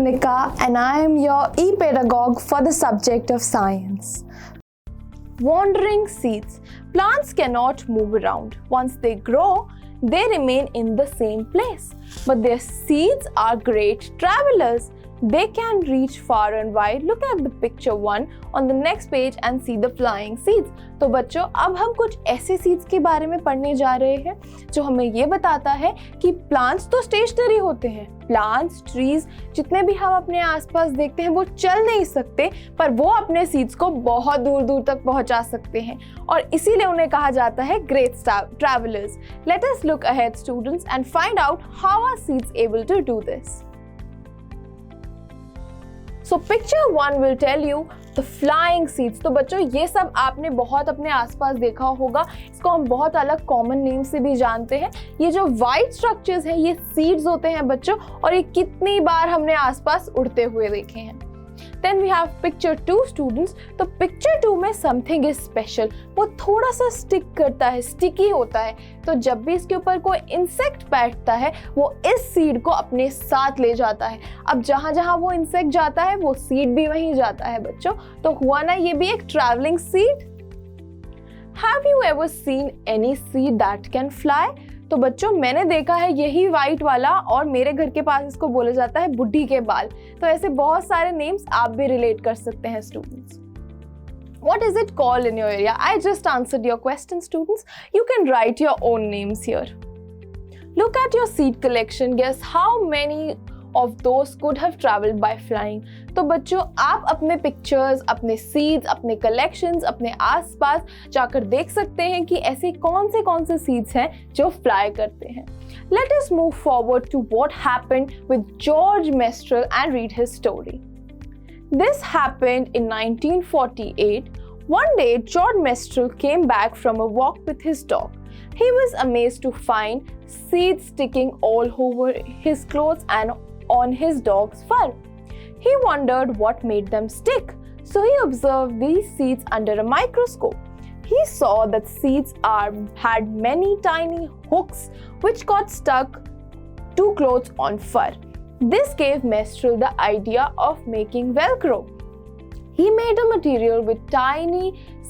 Sunika and I am your e-pedagogue for the subject of science. Wandering seeds. Plants cannot move around. Once they grow, they remain in the same place. But their seeds are great travelers. They can reach far and wide. Look at the picture 1 on the next page and see the flying seeds. तो बच्चों अब हम कुछ ऐसे seeds के बारे में पढ़ने जा रहे हैं जो हमें ये बताता है कि प्लांट्स तो स्टेशनरी होते हैं. प्लांट्स, ट्रीज जितने भी हम अपने आसपास देखते हैं वो चल नहीं सकते, पर वो अपने सीड्स को बहुत दूर दूर तक पहुंचा सकते हैं और इसीलिए उन्हें कहा जाता है great travellers. Let us look ahead students and find out how are seeds able to do this. So picture 1 will tell you the flying seeds. तो बच्चों ये सब आपने बहुत अपने आसपास देखा होगा. इसको हम बहुत अलग कॉमन नेम से भी जानते हैं. ये जो वाइट स्ट्रक्चर्स हैं ये सीड्स होते हैं बच्चों, और ये कितनी बार हमने आसपास उड़ते हुए देखे हैं. Then we have picture 2 students. तो picture 2 में something is special. वो थोड़ा सा स्टिक करता है, स्टिकी होता है. तो जब भी इसके ऊपर कोई इंसेक्ट बैठता है वो इस सीड को अपने साथ ले जाता है. अब जहाँ जहाँ वो इंसेक्ट जाता है वो सीड भी वहीं जाता है बच्चों. तो हुआ ना ये भी एक travelling seed. Have you ever seen any seed that can fly? तो बच्चों मैंने देखा है यही वाइट वाला, और मेरे घर के पास इसको बोला जाता है बुढ़ी के बाल. तो ऐसे बहुत सारे नेम्स आप भी रिलेट कर सकते हैं students. What is it called in your area? I just answered your question, students. You can write your own names here. Look at your seed collection. Guess how many of those could have traveled by flying. तो बच्चों आप अपने pictures, अपने seeds, अपने collections, अपने आसपास जाकर देख सकते हैं कि ऐसे कौन से सीड्स हैं जो फ्लाई करते हैं. Let us move forward to what happened with George Mestral and read his story. This happened in 1948. One day George Mestral came back from a walk with his dog. He was amazed to find seeds sticking all over his clothes and on his dog's fur. He wondered what made them stick, so he observed these seeds under a microscope. He saw that seeds had many tiny hooks which got stuck to clothes on fur. This gave Mestral the idea of making Velcro. He made a material with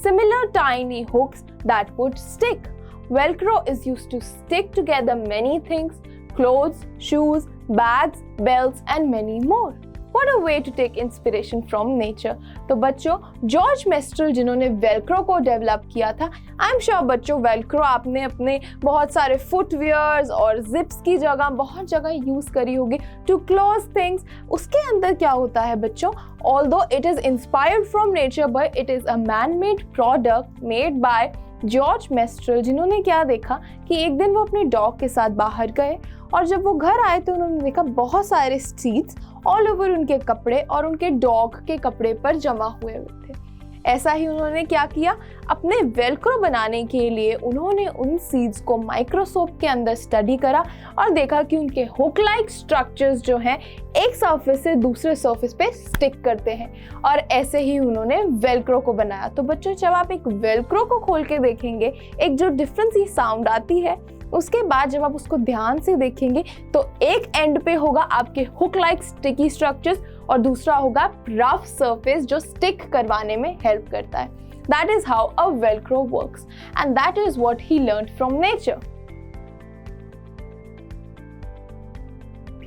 similar tiny hooks that would stick. Velcro is used to stick together many things: clothes, shoes, bags, belts and many more. What a way to take inspiration from nature. तो बच्चों George menstrual जिन्होंने Velcro को develop किया था, I am sure बच्चों Velcro आपने अपने बहुत सारे फुटवियर्स और जिप्स की जगह बहुत जगह यूज करी होगी टू क्लोज थिंग्स. उसके अंदर क्या होता है बच्चों, although it is inspired from nature but it is a man-made product made by George menstrual, जिन्होंने क्या देखा कि एक दिन वो अपने डॉग के साथ बाहर गए और जब वो घर आए तो उन्होंने देखा बहुत सारे सीड्स ऑल ओवर उनके कपड़े और उनके डॉग के कपड़े पर जमा हुए थे. ऐसा ही उन्होंने क्या किया, अपने वेलक्रो बनाने के लिए उन्होंने उन सीड्स को माइक्रोस्कोप के अंदर स्टडी करा और देखा कि उनके हुक लाइक स्ट्रक्चर्स जो हैं एक सरफेस से दूसरे सरफेस पे स्टिक करते हैं, और ऐसे ही उन्होंने वेलक्रो को बनाया. तो बच्चों जब आप एक वेलक्रो को खोल के देखेंगे एक जो डिफरेंट सी साउंड आती है, उसके बाद जब आप उसको ध्यान से देखेंगे तो एक एंड पे होगा आपके हुक लाइक स्टिकी स्ट्रक्चर्स और दूसरा होगा रफ सरफेस जो स्टिक करवाने में हेल्प करता है. That is how a Velcro works and that is what he learned from nature.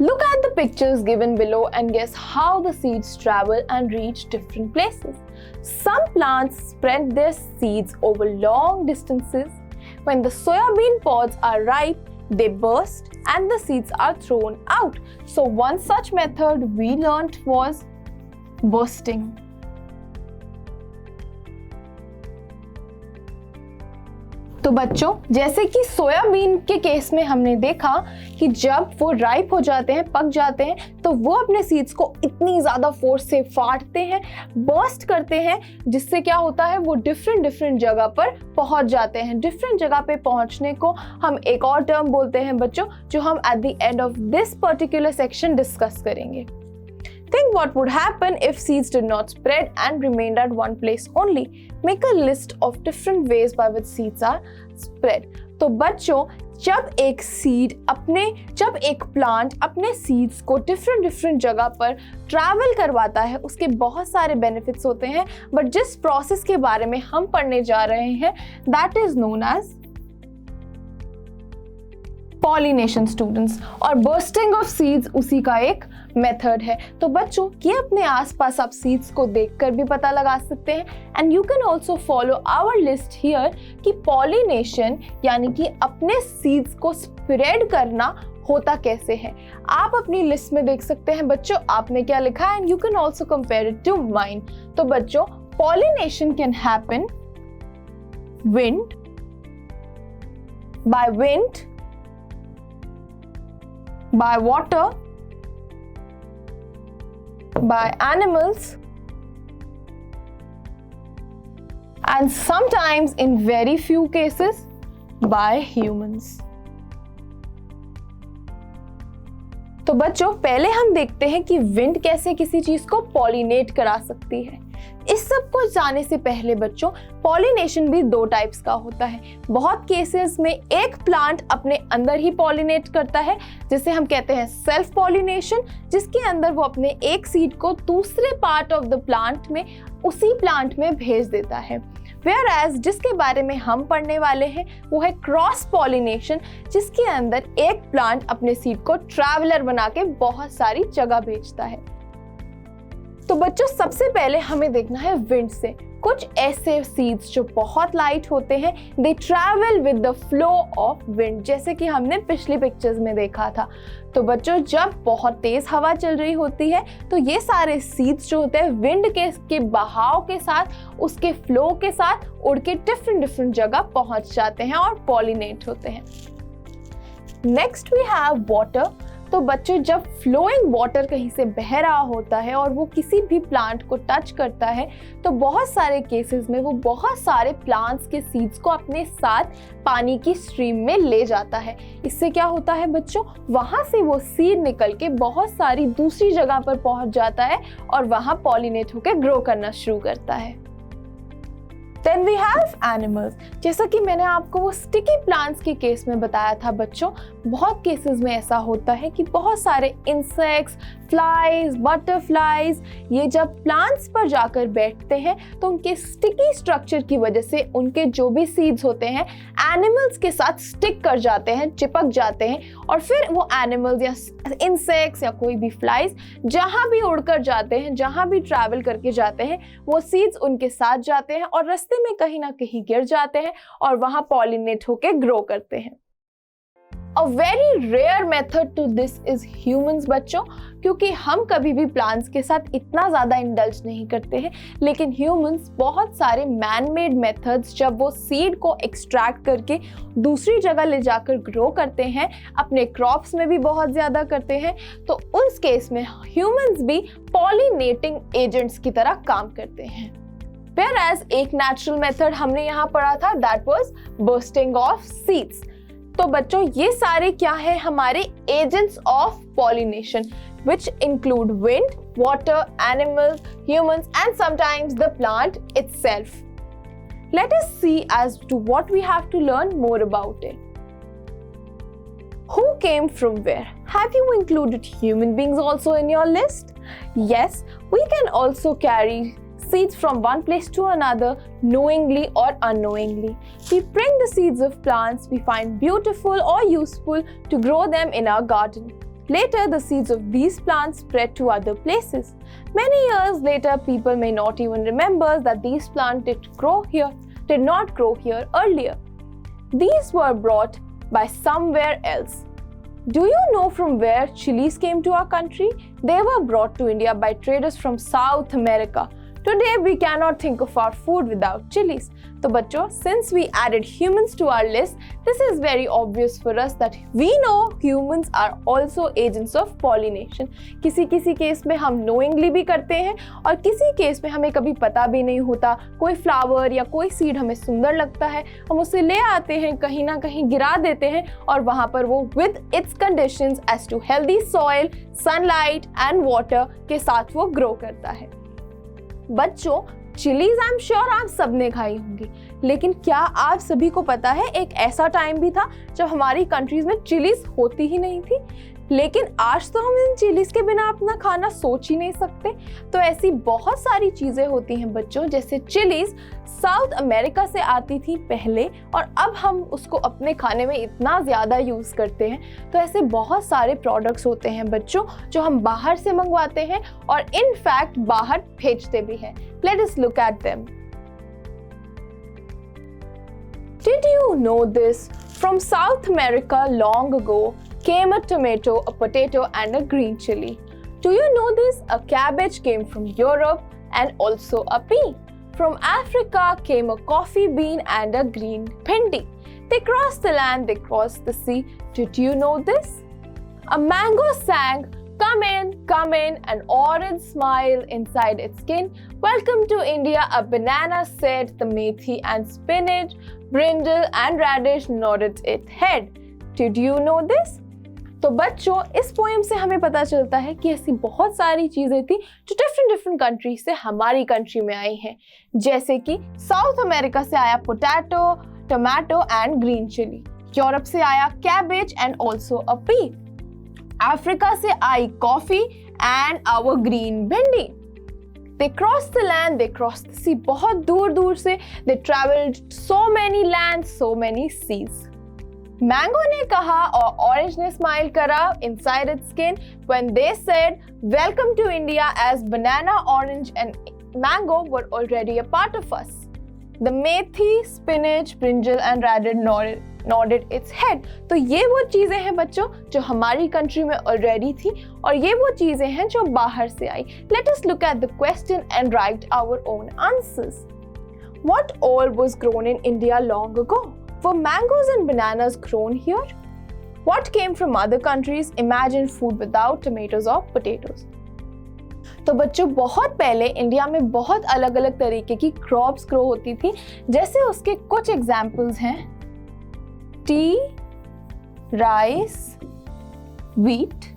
Look at the pictures given below and guess how the seeds travel and reach different places. Some plants spread their seeds over long distances. When the soybean pods are ripe, they burst and the seeds are thrown out. So one such method we learnt was bursting. तो बच्चों जैसे कि soybean के case में हमने देखा कि जब वो राइप हो जाते हैं, पक जाते हैं, तो वो अपने सीड्स को इतनी ज़्यादा फोर्स से फाड़ते हैं, बर्स्ट करते हैं, जिससे क्या होता है वो डिफरेंट जगह पर पहुंच जाते हैं. डिफरेंट जगह पे पहुंचने को हम एक और टर्म बोलते हैं बच्चों, जो हम at the end of this particular section discuss करेंगे. Think what would happen if seeds did not spread and remained at one place only. Make a list of different ways by which seeds are spread. तो बच्चों जब एक plant अपने seeds को different जगह पर travel करवाता है, उसके बहुत सारे बेनिफिट्स होते हैं, बट जिस प्रोसेस के बारे में हम पढ़ने जा रहे हैं that is known as pollination students, और बर्स्टिंग ऑफ सीड्स उसी का एक मेथड है। तो बच्चों ये अपने आसपास आप सीड्स को देखकर भी पता लगा सकते हैं, and you can also follow our list here कि पॉलिनेशन यानी कि अपने सीड्स को स्प्रेड करना होता कैसे है। आप अपनी लिस्ट में देख सकते हैं बच्चों आपने क्या लिखा है, and you can also compare it to mine. तो बच्चों pollination can happen by wind, by water, by animals, and sometimes in very few cases by humans. तो बच्चों पहले हम देखते हैं कि विंड कैसे किसी चीज को पॉलिनेट करा सकती है। इस सब को जाने से पहले बच्चों पॉलिनेशन भी दो टाइप्स का होता है। बहुत केसेस में एक प्लांट अपने अंदर ही पॉलिनेट करता है, जिसे हम कहते हैं सेल्फ पॉलिनेशन, जिसके अंदर वो अपने एक सीड को दूसरे पार्ट ऑफ द प्लांट में उसी प्लांट में भेज देता है। Whereas जिसके बारे में हम पढ़ने वाले हैं वो है क्रॉस पॉलिनेशन, जिसके अंदर एक प्लांट अपने सीड को ट्रैवलर बना के बहुत सारी जगह भेजता है। तो बच्चों सबसे पहले हमें देखना है विंड से। कुछ ऐसे सीड्स जो बहुत लाइट होते हैं, दे travel with the flow of wind, जैसे कि हमने पिछली पिक्चर्स में देखा था। तो बच्चों जब बहुत तेज हवा चल रही होती है तो ये सारे सीड्स जो होते हैं विंड के बहाव के साथ, उसके फ्लो के साथ उड़ के डिफरेंट जगह पहुंच जाते हैं और पॉलिनेट होते हैं। Next we have water. तो बच्चों जब फ्लोइंग वाटर कहीं से बह रहा होता है और वो किसी भी प्लांट को टच करता है तो बहुत सारे केसेस में वो बहुत सारे प्लांट्स के सीड्स को अपने साथ पानी की स्ट्रीम में ले जाता है। इससे क्या होता है बच्चों, वहां से वो सीड निकल के बहुत सारी दूसरी जगह पर पहुंच जाता है और वहां पॉलिनेट होकर ग्रो करना शुरू करता है। Then we have animals। जैसा कि मैंने आपको वो स्टिकी प्लांट्स के केस में बताया था बच्चों, बहुत केसेस में ऐसा होता है कि बहुत सारे इंसेक्ट्स, फ्लाइज, बटरफ्लाइज ये जब प्लांट्स पर जाकर बैठते हैं तो उनके स्टिकी स्ट्रक्चर की वजह से उनके जो भी सीड्स होते हैं एनिमल्स के साथ स्टिक कर जाते हैं, चिपक जाते हैं, और फिर वो एनिमल्स या इंसेक्ट्स या कोई भी फ्लाइज जहां भी उड़कर जाते हैं, जहां भी ट्रैवल करके जाते हैं, वो सीड्स उनके साथ जाते हैं और रास्ते में कहीं ना कहीं गिर जाते हैं और वहां पॉलिनेट होकर ग्रो करते हैं। A very rare method to this is humans बच्चों, क्योंकि हम कभी भी प्लांट्स के साथ इतना ज़्यादा इंडल्ज नहीं करते हैं, लेकिन ह्यूमंस बहुत सारे मैन मेड मेथड्स जब वो सीड को एक्सट्रैक्ट करके दूसरी जगह ले जाकर ग्रो करते हैं, अपने क्रॉप्स में भी बहुत ज़्यादा करते हैं, तो उस केस में ह्यूमंस भी पॉलिनेटिंग एजेंट्स की तरह काम करते हैं। Whereas एक नेचुरल मेथड हमने यहाँ पढ़ा था, that was bursting of seeds. तो बच्चों ये सारे क्या है, हमारे agents of pollination which include wind, water, animals, humans and sometimes the plant itself. Let us see as to what we have to learn more about it. Who came from where? Have you included human beings also in your list? Yes, we can also carry seeds from one place to another knowingly or unknowingly. We bring the seeds of plants we find beautiful or useful to grow them in our garden. Later, the seeds of these plants spread to other places. Many years later, people may not even remember that these plants did not grow here earlier. These were brought by somewhere else. Do you know from where chilies came to our country? They were brought to India by traders from South America. Today we cannot think of our food without chilies. तो बच्चों, since we added humans to our list, this is very obvious for us that we know humans are also agents of pollination. किसी case में हम knowingly भी करते हैं और किसी केस में हमें कभी पता भी नहीं होता, कोई फ्लावर या कोई सीड हमें सुंदर लगता है, हम उसे ले आते हैं, कहीं ना कहीं गिरा देते हैं और वहाँ पर वो with its conditions as to healthy soil, sunlight and water के साथ वो grow करता है। बच्चों चिलीज आई एम श्योर आप सबने खाई होंगी, लेकिन क्या आप सभी को पता है एक ऐसा टाइम भी था जब हमारी कंट्रीज में चिलीज होती ही नहीं थी, लेकिन आज तो हम इन चिलीज के बिना अपना खाना सोच ही नहीं सकते। तो ऐसी बहुत सारी चीजें होती हैं बच्चों, जैसे चिलीज साउथ अमेरिका से आती थी पहले और अब हम उसको अपने खाने में इतना ज़्यादा यूज़ करते हैं। तो ऐसे बहुत सारे प्रोडक्ट्स होते हैं बच्चों जो हम बाहर से मंगवाते हैं और इनफैक्ट बाहर भेजते भी हैं। Late us look at them. Did you know this? From South America long ago came a tomato, a potato and a green chili. Do you know this? A cabbage came from Europe and also a pea. From Africa came a coffee bean and a green bhindi. They crossed the land, they crossed the sea. Did you know this? A mango sang, come in, an orange smile inside its skin. Welcome to India, a banana said, the methi and spinach, brinjal and radish nodded its head. Did you know this? तो बच्चों इस poem से हमें पता चलता है कि ऐसी बहुत सारी चीजें थी जो डिफरेंट कंट्री से हमारी कंट्री में आई हैं, जैसे कि साउथ अमेरिका से आया potato, tomato and green chilli, Europe से आया cabbage and also a pea, Africa से आई coffee and our green bhindi. They crossed the land, they crossed the sea, बहुत दूर दूर से they traveled so many lands, so many seas. Mango ने कहा और ऑरेंज ने स्माइल करा inside its skin when they said welcome to India, as banana, orange and mango were already a part of us. The methi, spinach, brinjal and radish nodded its head. तो ये वो चीजें हैं बच्चों जो हमारी कंट्री में ऑलरेडी थी और ये वो चीजें हैं जो बाहर से आई। Let us look at the question and write our own answers. What all was grown in India long ago? Were mangoes and bananas grown here? What came from other countries? Imagine food without tomatoes or potatoes. तो बच्चों बहुत पहले India में बहुत अलग अलग तरीके की क्रॉप्स ग्रो होती थी, जैसे उसके कुछ एग्जाम्पल्स हैं टी, राइस, व्हीट।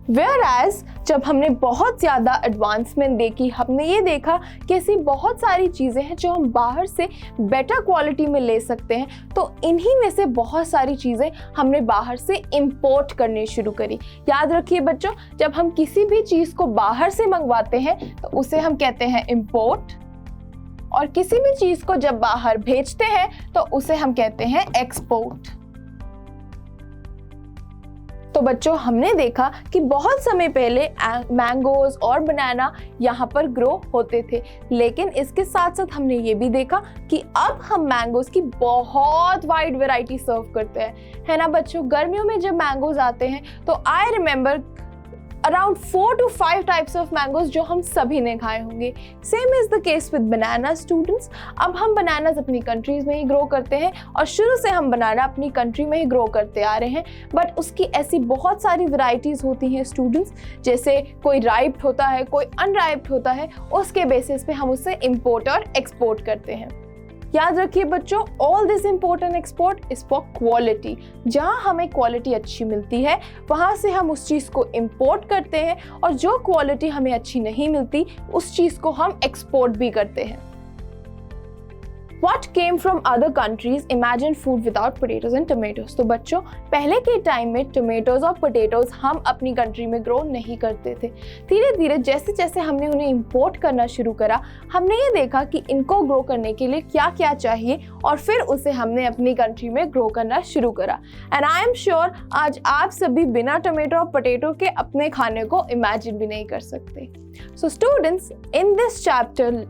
Whereas जब हमने बहुत ज़्यादा एडवांसमेंट देखी, हमने ये देखा कि ऐसी बहुत सारी चीज़ें हैं जो हम बाहर से बेटर क्वालिटी में ले सकते हैं, तो इन्हीं में से बहुत सारी चीज़ें हमने बाहर से इंपोर्ट करनी शुरू करी। याद रखिए बच्चों, जब हम किसी भी चीज़ को बाहर से मंगवाते हैं तो उसे हम कहते हैं इंपोर्ट, और किसी भी चीज़ को जब बाहर भेजते हैं तो उसे हम कहते हैं एक्सपोर्ट। तो बच्चों हमने देखा कि बहुत समय पहले मैंगोज और बनाना यहाँ पर ग्रो होते थे, लेकिन इसके साथ साथ हमने ये भी देखा कि अब हम मैंगोज की बहुत वाइड वैरायटी सर्व करते हैं, है ना बच्चों। गर्मियों में जब मैंगोज आते हैं तो I remember around 4 to 5 types of mangoes जो हम सभी ने खाए होंगे। Same is the case with banana students. अब हम बनानास अपनी कंट्रीज में ही ग्रो करते हैं और शुरू से हम बनाना अपनी कंट्री में ही ग्रो करते आ रहे हैं, बट उसकी ऐसी बहुत सारी वैरायटीज होती हैं स्टूडेंट्स, जैसे कोई राइप्ड होता है, कोई अनराइप्ड होता है, उसके बेसिस पे हम उसे इंपोर्ट और एक्सपोर्ट करते हैं। याद रखिए बच्चों, all this import and export is for quality. जहां हमें क्वालिटी अच्छी मिलती है वहां से हम उस चीज को इंपोर्ट करते हैं, और जो क्वालिटी हमें अच्छी नहीं मिलती उस चीज को हम एक्सपोर्ट भी करते हैं। What came from other countries? Imagine food without potatoes and tomatoes. तो बच्चों पहले के टाइम में टोमेटोज और पोटैटोज हम अपनी कंट्री में ग्रो नहीं करते थे। धीरे धीरे जैसे जैसे हमने उन्हें इंपोर्ट करना शुरू करा, हमने ये देखा कि इनको ग्रो करने के लिए क्या क्या चाहिए और फिर उसे हमने अपनी कंट्री में ग्रो करना शुरू करा। एंड आई एम श्योर आज आप सभी बिना टोमेटो और पोटैटो के अपने खाने को इमेजिन भी नहीं कर सकते। So students, in this chapter,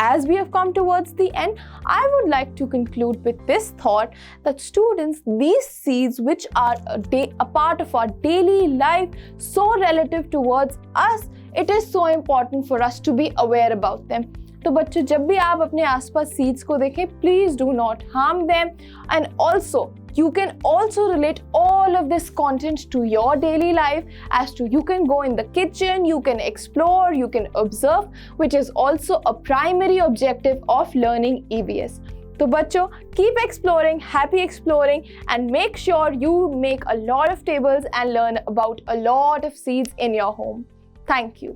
as we have come towards the end, I would like to conclude with this thought that students, these seeds which are a part of our daily life, so relative towards us, it is so important for us to be aware about them. तो बच्चों जब भी आप अपने आसपास seeds को देखें, please do not harm them, and also you can also relate all of this content to your daily life, as to you can go in the kitchen, you can explore, you can observe, which is also a primary objective of learning EVS. तो बच्चों, keep exploring, happy exploring, and make sure you make a lot of tables and learn about a lot of seeds in your home. Thank you.